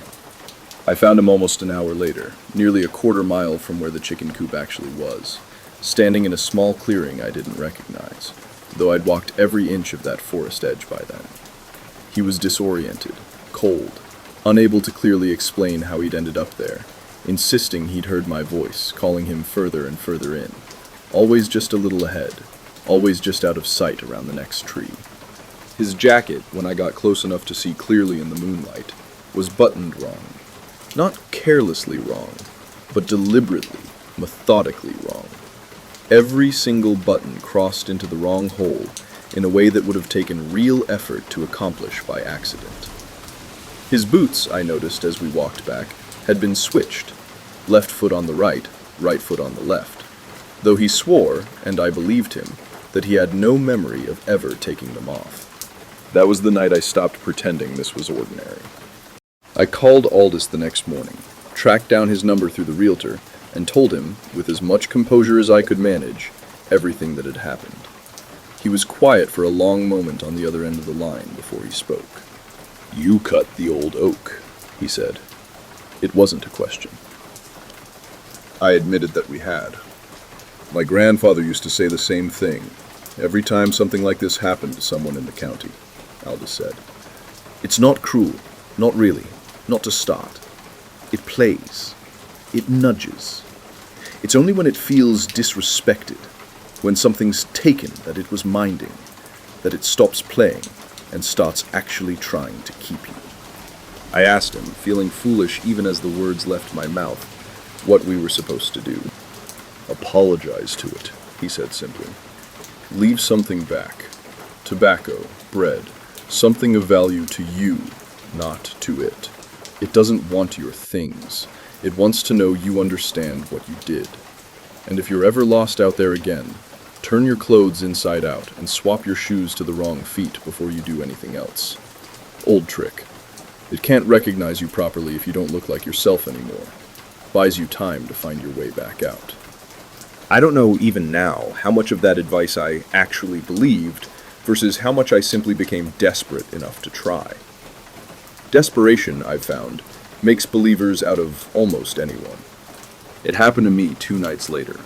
I found him almost an hour later, nearly a quarter mile from where the chicken coop actually was, standing in a small clearing I didn't recognize, though I'd walked every inch of that forest edge by then. He was disoriented, cold, unable to clearly explain how he'd ended up there, insisting he'd heard my voice, calling him further and further in, always just a little ahead, always just out of sight around the next tree. His jacket, when I got close enough to see clearly in the moonlight, was buttoned wrong. Not carelessly wrong, but deliberately, methodically wrong. Every single button crossed into the wrong hole in a way that would have taken real effort to accomplish by accident. His boots, I noticed as we walked back, had been switched, left foot on the right foot on the left, though he swore, and I believed him, that he had no memory of ever taking them off. That was the night I stopped pretending this was ordinary. I called Aldous the next morning, tracked down his number through the realtor, and told him, with as much composure as I could manage, everything that had happened. He was quiet for a long moment on the other end of the line before he spoke. "You cut the old oak," he said. It wasn't a question. I admitted that we had. My grandfather used to say the same thing every time something like this happened to someone in the county, Aldous said. "It's not cruel, not really, not to start. It plays. It nudges. It's only when it feels disrespected, when something's taken that it was minding, that it stops playing and starts actually trying to keep you." I asked him, feeling foolish even as the words left my mouth, what we were supposed to do. "Apologize to it," he said simply. "Leave something back. Tobacco, bread, something of value to you, not to it. It doesn't want your things. It wants to know you understand what you did. And if you're ever lost out there again, turn your clothes inside out and swap your shoes to the wrong feet before you do anything else. Old trick. It can't recognize you properly if you don't look like yourself anymore. Buys you time to find your way back out." I don't know even now how much of that advice I actually believed versus how much I simply became desperate enough to try. Desperation, I've found, makes believers out of almost anyone. It happened to me 2 nights later.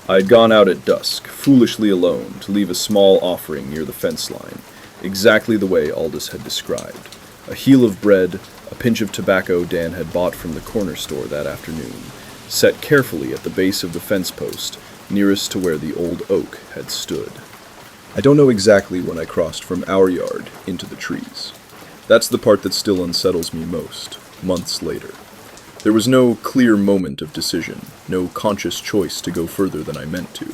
I had gone out at dusk, foolishly alone, to leave a small offering near the fence line, exactly the way Aldous had described. A heel of bread, a pinch of tobacco Dan had bought from the corner store that afternoon, set carefully at the base of the fence post, nearest to where the old oak had stood. I don't know exactly when I crossed from our yard into the trees. That's the part that still unsettles me most, months later. There was no clear moment of decision, no conscious choice to go further than I meant to.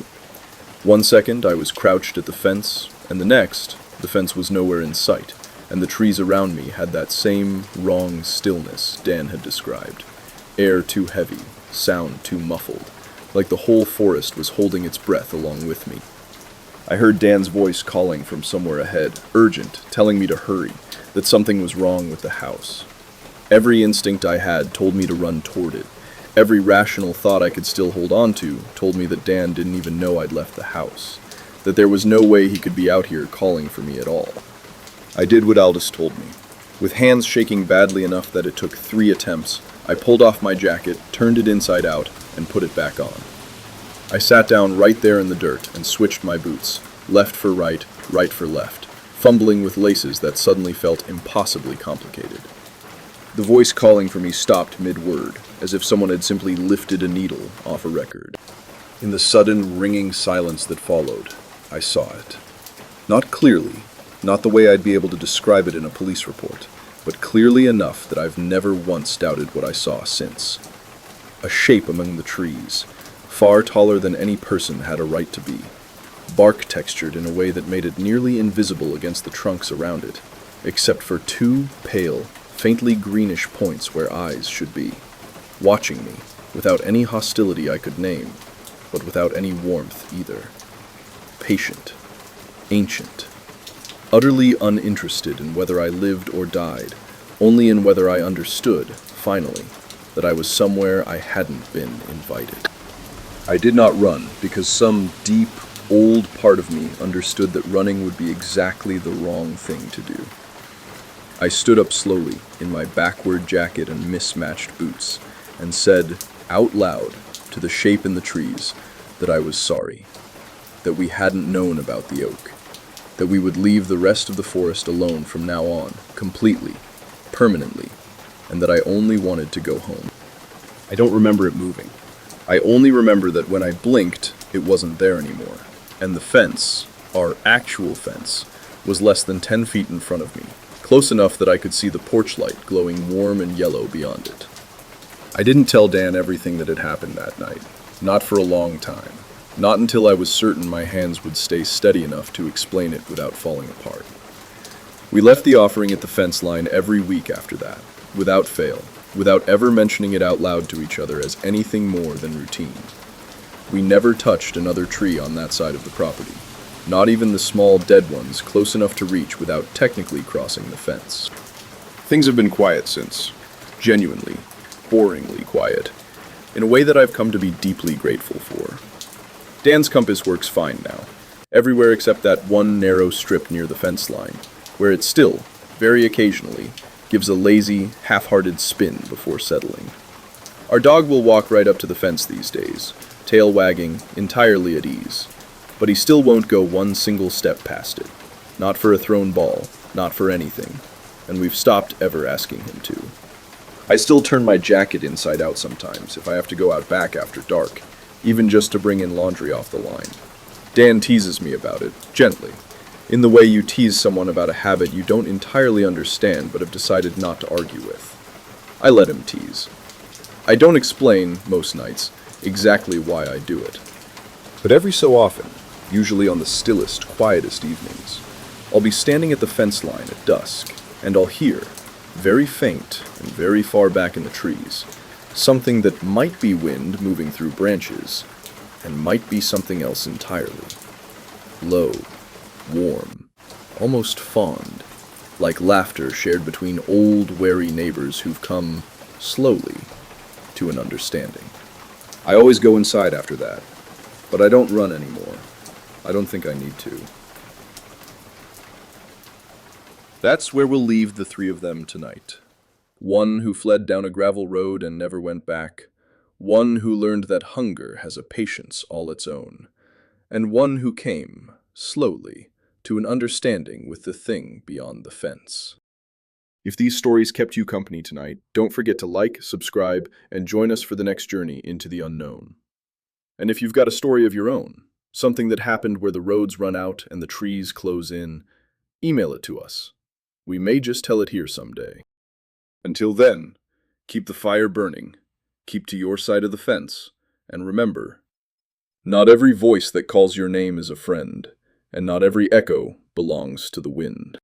One second I was crouched at the fence, and the next, the fence was nowhere in sight, and the trees around me had that same wrong stillness Dan had described. Air too heavy, sound too muffled, like the whole forest was holding its breath along with me. I heard Dan's voice calling from somewhere ahead, urgent, telling me to hurry, that something was wrong with the house. Every instinct I had told me to run toward it. Every rational thought I could still hold on to told me that Dan didn't even know I'd left the house, that there was no way he could be out here calling for me at all. I did what Aldous told me. With hands shaking badly enough that it took 3 attempts, I pulled off my jacket, turned it inside out, and put it back on. I sat down right there in the dirt and switched my boots, left for right for left, fumbling with laces that suddenly felt impossibly complicated. The voice calling for me stopped mid-word, as if someone had simply lifted a needle off a record. In the sudden, ringing silence that followed, I saw it. Not clearly, not the way I'd be able to describe it in a police report, but clearly enough that I've never once doubted what I saw since. A shape among the trees, far taller than any person had a right to be, bark textured in a way that made it nearly invisible against the trunks around it, except for 2 pale, faintly greenish points where eyes should be, watching me, without any hostility I could name, but without any warmth either. Patient, ancient, utterly uninterested in whether I lived or died, only in whether I understood, finally, that I was somewhere I hadn't been invited. I did not run because some deep, old part of me understood that running would be exactly the wrong thing to do. I stood up slowly in my backward jacket and mismatched boots and said out loud to the shape in the trees that I was sorry, that we hadn't known about the oak, that we would leave the rest of the forest alone from now on, completely, permanently, and that I only wanted to go home. I don't remember it moving. I only remember that when I blinked, it wasn't there anymore, and the fence, our actual fence, was less than 10 feet in front of me, close enough that I could see the porch light glowing warm and yellow beyond it. I didn't tell Dan everything that had happened that night, not for a long time, not until I was certain my hands would stay steady enough to explain it without falling apart. We left the offering at the fence line every week after that, without fail, without ever mentioning it out loud to each other as anything more than routine. We never touched another tree on that side of the property, not even the small dead ones close enough to reach without technically crossing the fence. Things have been quiet since. Genuinely, boringly quiet, in a way that I've come to be deeply grateful for. Dan's compass works fine now, everywhere except that one narrow strip near the fence line, where it still, very occasionally, gives a lazy, half-hearted spin before settling. Our dog will walk right up to the fence these days, tail wagging, entirely at ease, but he still won't go one single step past it. Not for a thrown ball, not for anything, and we've stopped ever asking him to. I still turn my jacket inside out sometimes if I have to go out back after dark, even just to bring in laundry off the line. Dan teases me about it, gently, in the way you tease someone about a habit you don't entirely understand but have decided not to argue with. I let him tease. I don't explain, most nights, exactly why I do it. But every so often, usually on the stillest, quietest evenings, I'll be standing at the fence line at dusk, and I'll hear, very faint and very far back in the trees, something that might be wind moving through branches, and might be something else entirely. Low, warm, almost fond, like laughter shared between old, wary neighbors who've come, slowly, to an understanding. I always go inside after that, but I don't run anymore. I don't think I need to. That's where we'll leave the 3 of them tonight. One who fled down a gravel road and never went back, one who learned that hunger has a patience all its own, and one who came, slowly, to an understanding with the thing beyond the fence. If these stories kept you company tonight, don't forget to like, subscribe, and join us for the next journey into the unknown. And if you've got a story of your own, something that happened where the roads run out and the trees close in, email it to us. We may just tell it here someday. Until then, keep the fire burning Keep to your side of the fence, and remember, not every voice that calls your name is a friend, and not every echo belongs to the wind.